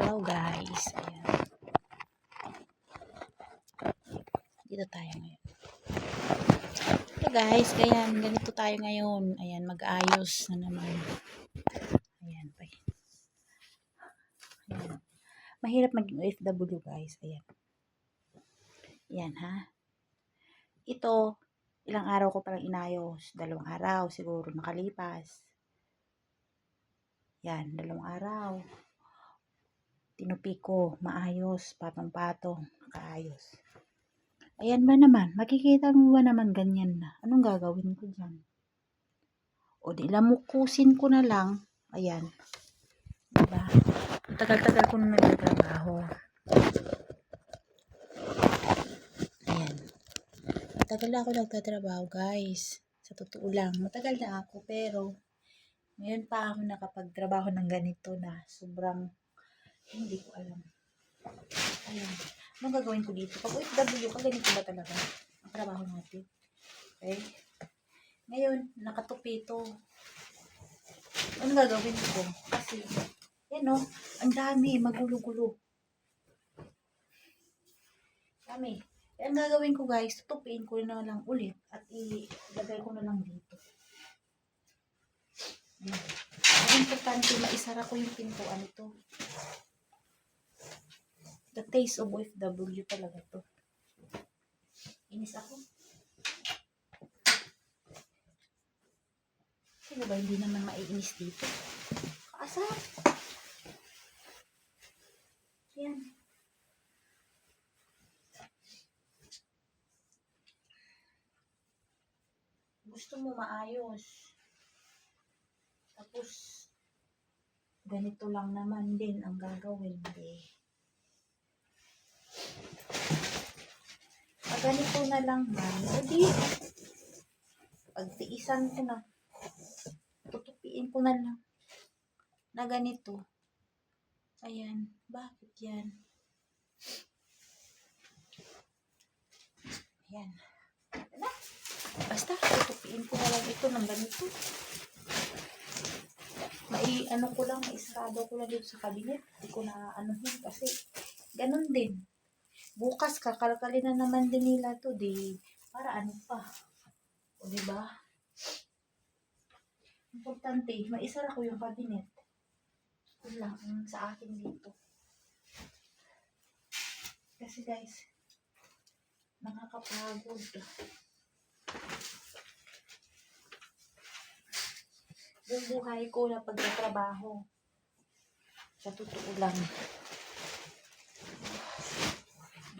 Hello guys. Ayan. Dito tayo ngayon. Hello guys. Ayan. Ganito tayo ngayon. Ayan. Mag-ayos na naman. Ayan. Ayan. Mahirap maging OFW guys. Ayan. Ayan ha. Ito. Ilang araw ko palang inayos. 2 araw siguro nakalipas. Yan. 2 araw. Tinupi ko. Maayos. Patong-patong. Nakaayos. Ayan ba naman? Makikita mo ba naman ganyan na? Anong gagawin ko dyan? O di lamukusin ko na lang. Ayan. Diba? Tagal-tagal ko na nagtatrabaho. Ayan. Matagal na ako nagtatrabaho guys. Sa totoo lang. Matagal na ako pero ngayon pa ako nakapagtrabaho ng ganito na sobrang hindi ko alam. Ayan. Anong gagawin ko dito? Pag OFW ka, ganito ba talaga ang trabaho natin? Okay? Ngayon, nakatupi ito. Anong gagawin ko? Kasi, yan o, ang dami, magulo-gulo. Dami. Ang gagawin ko guys, tutupiin ko na lang ulit at ilagay ko na lang dito. Ang importante, maisara ko yung pintuan ito. The taste of OFW talaga to. Inis ako. Sino ba hindi naman maiinis dito? Kaasar. Yan. Gusto mo maayos. Tapos, ganito lang naman din ang gagawin. Pag ganito na lang man, o di, pagtiisan ko na, tutupiin ko na lang, na ganito. Ayan, bakit yan? Ayan. Ano? Basta, tutupiin ko na lang ito ng ganito. Ano ko lang, maisarado ko lang dito sa cabinet. Hindi ko na anuhin kasi ganun din. Bukas kakalkalin na naman din nila to, di para ano pa. O diba? Importante, maisara ko yung cabinet. Ito lang sa akin dito. Kasi guys, nakakapagod. Yung buhay ko na pagtatrabaho. Sa totoo lang.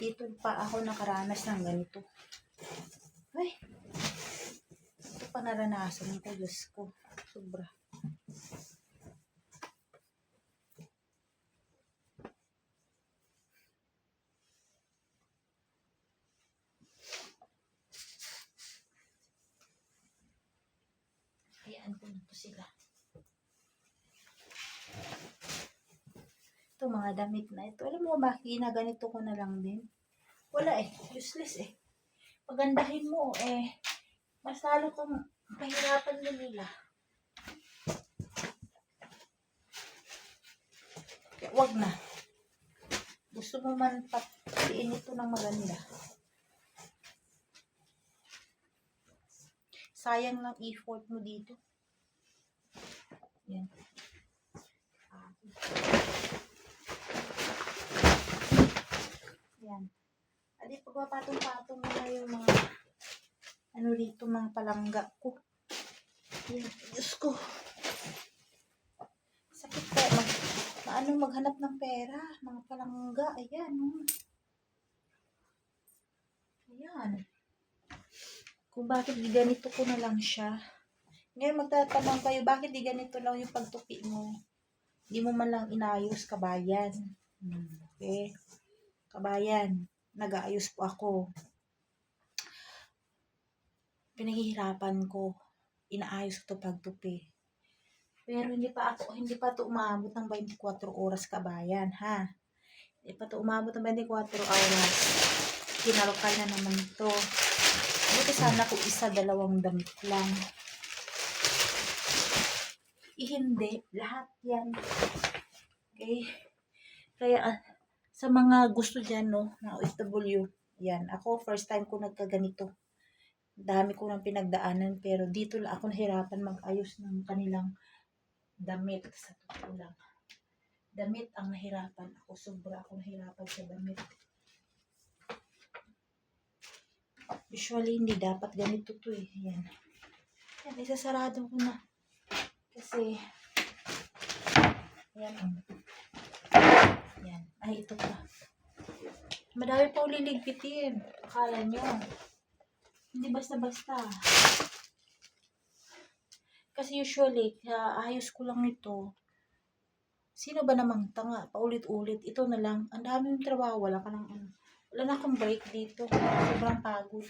Dito pa ako nakaranas ng ganito. Ay! Ito pa naranasan ko, Diyos ko. Sobra. Hayaan ko na po sila. Ito mga damit na ito. Alam mo ba, ginaganito ko na lang din. Wala useless Pagandahin mo mas lalo kang mahirapan na nila. Kaya wag na. Gusto mo man patiin ito ng maganda. Sayang lang effort mo dito. Yan. Yan. Adi, pagpapatong-patong mo na yung mga ano dito, mga palangga ko. Yan. Diyos ko. Sakit pa. Maghanap ng pera. Mga palangga. Ayan. Ayan. Kung bakit di ganito ko na lang siya. Ngayon magtatanong kayo, bakit di ganito lang yung pagtupi mo? Di mo man lang inayos, kabayan. Okay? Kabayan, nag-aayos po ako. Pinaghihirapan ko. Inaayos ko to pagtupi. Pero hindi pa to umabot ng 24 oras, kabayan, ha? Hindi pa to umabot ng 24 oras. Kinarukal na naman to. Buti sana kung 1, 2 damit lang. Hindi. Lahat yan. Okay? Kaya sa mga gusto dyan, no, na OFW, yan, ako first time ko nagkaganito. Dami ko nang pinagdaanan, pero dito lang ako nahirapan mag-ayos ng kanilang damit. Sa totoo lang, damit ang nahirapan ako, sobra ako nahirapan sa damit. Usually hindi dapat ganito to eh. Yan, yan, isasarado ko na kasi yan, yan, ay ito pa, madami pa uliligpitin. Akala nyo hindi basta-basta. Kasi usually, ayos ko lang ito. Sino ba namang tanga? Paulit-ulit. Ito na lang. Ang daming trabaho. Wala ka nang ano. Wala na akong break dito. Sobrang pagod.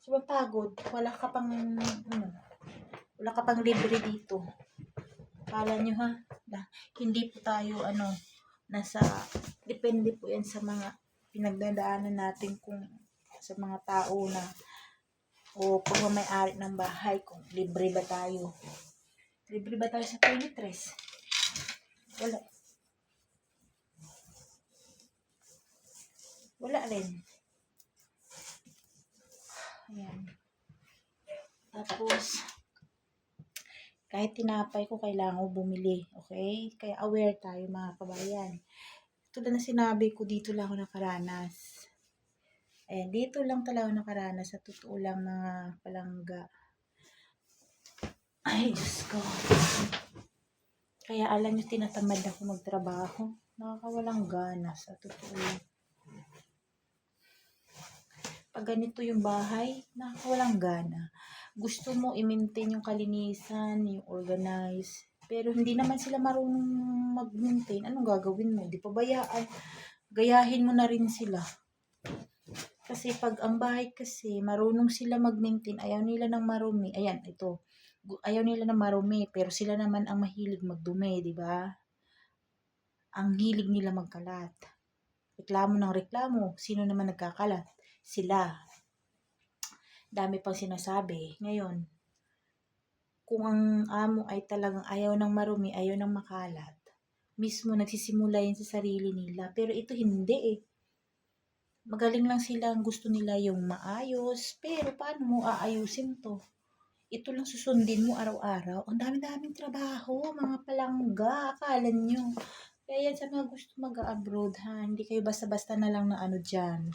Sobrang pagod. Wala ka pang, ano, wala ka pang libre dito. Akala nyo ha? Hindi po tayo, nasa, depende po yan sa mga pinagdadaanan natin kung sa mga tao na o kung may-ari ng bahay, kung libre ba tayo. Libre ba tayo sa toiletries? Wala. Wala rin. Ayan. Tapos, kahit tinapay ko, kailangan ko bumili. Okay? Kaya aware tayo mga kabayan. Tulad na sinabi ko, dito lang ako nakaranas. Ayan, dito lang talaga ako nakaranas. Sa totoo lang mga palangga. Ay, Diyos ko. Kaya alam nyo, tinatamad ako magtrabaho. Nakakawalang gana sa totoo lang. Pag ganito yung bahay, nakakawalang gana. Gusto mo i-maintain yung kalinisan, yung organize. Pero hindi naman sila marunong mag-maintain. Anong gagawin mo? Di pa bayaan. Gayahin mo na rin sila. Kasi pag ang bahay kasi, marunong sila mag-maintain. Ayaw nila ng marumi. Ayan, ito. Ayaw nila ng marumi. Pero sila naman ang mahilig magdumi, di ba? Ang hilig nila magkalat. Reklamo ng reklamo. Sino naman nagkakalat? Sila. Dami pang sinasabi. Ngayon, kung ang amo ay talagang ayaw ng marumi, ayaw ng makalat, mismo nagsisimula yan sa sarili nila. Pero ito hindi eh. Magaling lang sila, ang gusto nila yung maayos. Pero paano mo aayusin to? Ito lang susundin mo araw-araw. Ang dami-daming trabaho, mga palangga. Akala nyo. Kaya yan sa mga gusto mag-abroad ha. Hindi kayo basta-basta na lang na ano dyan.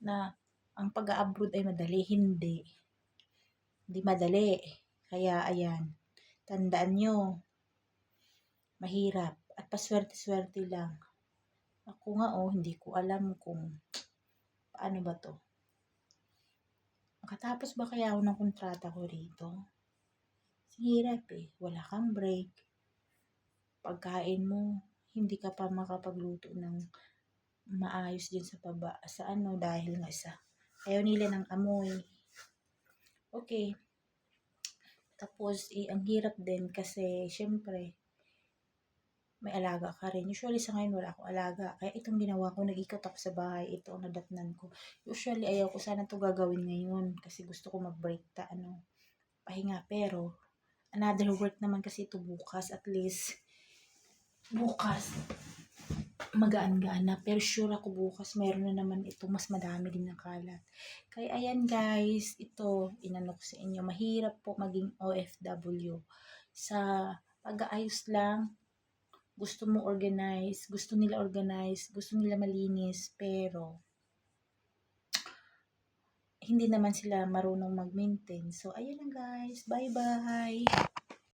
Na ang pag-abroad ay madali. Hindi. Hindi madali. Kaya ayan. Tandaan nyo. Mahirap. At paswerte-swerte lang. Ako nga hindi ko alam kung paano ba to. Makatapos ba kaya ako ng kontrata ko rito? Hirap eh. Wala kang break. Pagkain mo, hindi ka pa makapagluto ng maayos din sa dahil nga ayaw nila ng amoy. Okay. Tapos, ang hirap din kasi, syempre, may alaga ka rin. Usually sa ngayon wala akong alaga. Kaya itong ginawa ko, nag-ikot ako sa bahay. Ito ang nadatnan ko. Usually ayaw ko sana to gagawin ngayon kasi gusto ko mag-break pahinga. Pero another work naman kasi ito bukas. At least bukas magaan-gaan na. Pero sure ako bukas meron na naman ito. Mas madami din ng kalat. Kaya ayan guys, ito inanok sa inyo. Mahirap po maging OFW. Sa pag-aayos lang, gusto mo organize, gusto nila malinis, pero hindi naman sila marunong mag-maintain. So, ayun lang guys. Bye-bye!